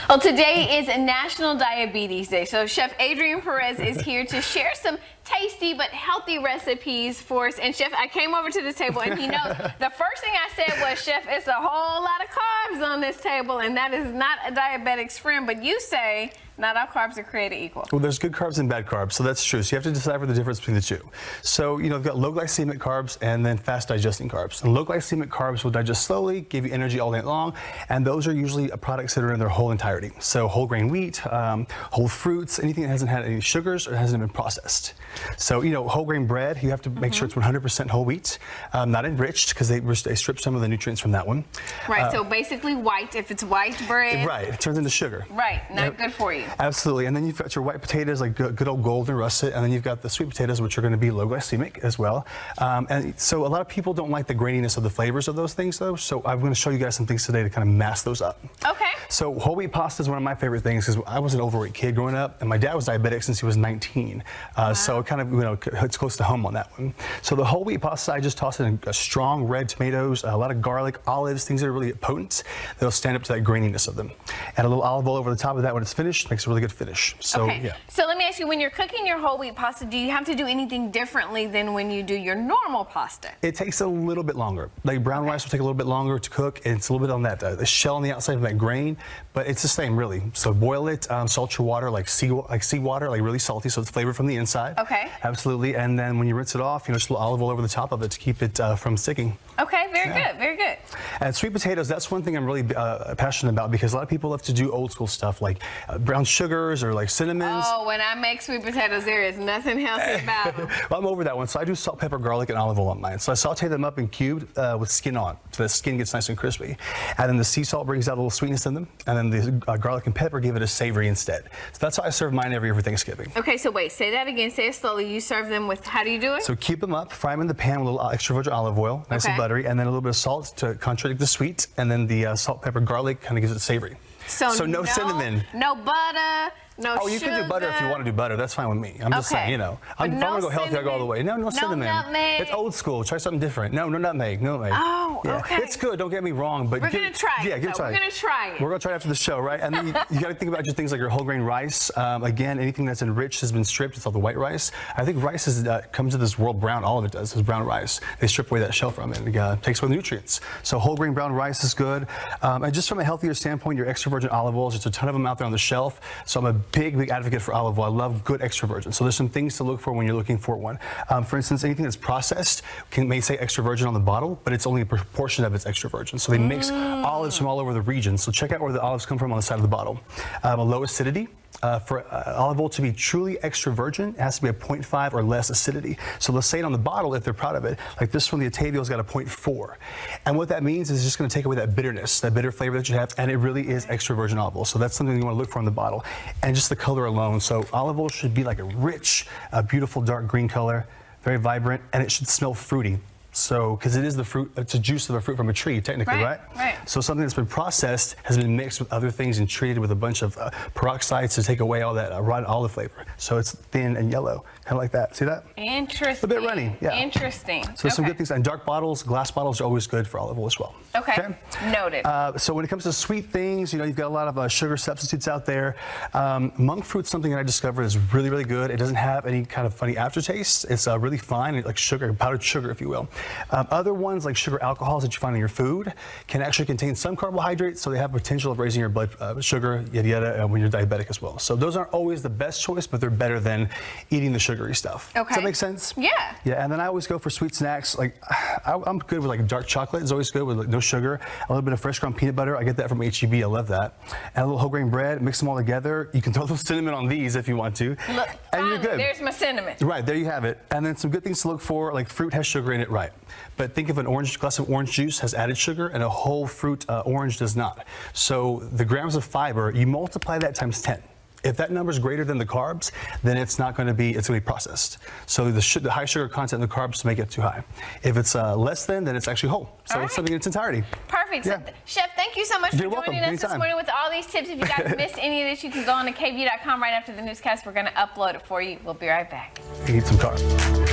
Well, today is National Diabetes Day, so Chef Adrian Perez is here to share some tasty but healthy recipes for us. And Chef, I came over to the table and he knows the first thing I said was, Chef, it's a whole lot of carbs on this table, and that is not a diabetic's friend. But you say not all carbs are created equal. Well, there's good carbs and bad carbs, so that's true. So you have to decipher the difference between the two. So, you've got low glycemic carbs and then fast digesting carbs. And low glycemic carbs will digest slowly, give you energy all day long, and those are usually products that are in their whole entirety. So whole grain wheat, whole fruits, anything that hasn't had any sugars or hasn't been processed. So, whole grain bread, you have to make sure it's 100% whole wheat, not enriched, because they strip some of the nutrients from that one. Right, so basically white, if it's white bread. Right, it turns into sugar. Right, not good for you. Absolutely, and then you've got your white potatoes, like good old golden russet, and then you've got the sweet potatoes, which are going to be low glycemic as well. And so a lot of people don't like the graininess of the flavors of those things, though, so I'm going to show you guys some things today to kind of mask those up. Okay. So whole wheat pasta is one of my favorite things, because I was an overweight kid growing up, and my dad was diabetic since he was 19. So it kind of, it's close to home on that one. So the whole wheat pasta, I just toss in a strong red tomatoes, a lot of garlic, olives, things that are really potent. They'll stand up to that graininess of them. Add a little olive oil over the top of that when it's finished, makes a really good finish. So, okay. Yeah. So let me ask you, when you're cooking your whole wheat pasta, do you have to do anything differently than when you do your normal pasta? It takes a little bit longer. Like brown rice will take a little bit longer to cook, and it's a little bit on that the shell on the outside of that grain, but it's the same really. So boil it, salt your water like seawater, like really salty, so it's flavored from the inside. Okay. Absolutely, and then when you rinse it off, just a little olive oil over the top of it to keep it from sticking. Okay, very good, very good. And sweet potatoes, that's one thing I'm really passionate about, because a lot of people love to do old school stuff like brown sugars or like cinnamons. Oh, when I make sweet potatoes, there is nothing healthy about them. Well, I'm over that one. So I do salt, pepper, garlic, and olive oil on mine. So I saute them up in cubed with skin on, so the skin gets nice and crispy. And then the sea salt brings out a little sweetness in them, and then the garlic and pepper give it a savory instead. So that's how I serve mine every Thanksgiving. Okay, so wait, say that again. Say it slowly. You serve them with, how do you do it? So keep them up, fry them in the pan with a little extra virgin olive oil, nice and buttery, and then a little bit of salt to contradict the sweet, and then the salt, pepper, garlic kind of gives it savory. So no cinnamon. No butter. No you sugar. can do butter if you want to do butter. That's fine with me. I'm just saying, if I want to go healthy, I go all the way. No cinnamon. Nutmeg. It's old school. Try something different. No nutmeg. No nutmeg. Oh, yeah. okay. It's good. Don't get me wrong, but we're gonna try it. Yeah, give it a try. We're gonna try it. We're gonna try it after the show, right? And then you got to think about just things like your whole grain rice. Again, anything that's enriched has been stripped. It's all the white rice. I think rice comes to this world brown. All of it does is brown rice. They strip away that shell from it and takes away the nutrients. So whole grain brown rice is good. And just from a healthier standpoint, your extra virgin olive oils. There's a ton of them out there on the shelf. So I'm a big advocate for olive oil. I love good extra virgin. So there's some things to look for when you're looking for one. For instance, anything that's processed may say extra virgin on the bottle, but it's only a proportion of its extra virgin. So they mix olives from all over the region. So check out where the olives come from on the side of the bottle. A low acidity. For olive oil to be truly extra virgin, it has to be a 0.5 or less acidity. So they'll say it on the bottle if they're proud of it. Like this one, the Atavia's got a 0.4. And what that means is it's just going to take away that bitterness, that bitter flavor that you have, and it really is extra virgin olive oil. So that's something you want to look for on the bottle. And just the color alone. So olive oil should be like a rich, beautiful dark green color, very vibrant, and it should smell fruity. So, because it is the fruit, it's a juice of a fruit from a tree, technically, right? Right. So something that's been processed has been mixed with other things and treated with a bunch of peroxides to take away all that rotten olive flavor. So it's thin and yellow, kind of like that. See that? Interesting. A bit runny, yeah. Interesting. So some good things. And dark bottles, glass bottles are always good for olive oil as well. Okay. Noted. So when it comes to sweet things, you've got a lot of sugar substitutes out there. Monk fruit's something that I discovered is really, really good. It doesn't have any kind of funny aftertaste. It's really fine, like sugar, powdered sugar, if you will. Other ones like sugar alcohols that you find in your food can actually contain some carbohydrates, so they have potential of raising your blood sugar, yada yada, when you're diabetic as well. So those aren't always the best choice, but they're better than eating the sugary stuff. Okay. Does that make sense? Yeah. Yeah, and then I always go for sweet snacks. Like I'm good with like dark chocolate. It's always good with like no sugar. A little bit of fresh ground peanut butter. I get that from HEB. I love that. And a little whole grain bread. Mix them all together. You can throw a little cinnamon on these if you want to. Look, and you're good. There's my cinnamon. Right, there you have it. And then some good things to look for, like fruit has sugar in it, right? But think of an glass of orange juice has added sugar, and a whole fruit orange does not. So the grams of fiber, you multiply that times 10. If that number is greater than the carbs, then it's not going to be, it's going to be processed. So the high sugar content in the carbs make it too high. If it's less than, then it's actually whole. So it's something in its entirety. Perfect. Yeah. So, Chef, thank you so much for joining us this morning with all these tips. If you guys missed any of this, you can go on to KVUE.com right after the newscast. We're going to upload it for you. We'll be right back. You need some carbs.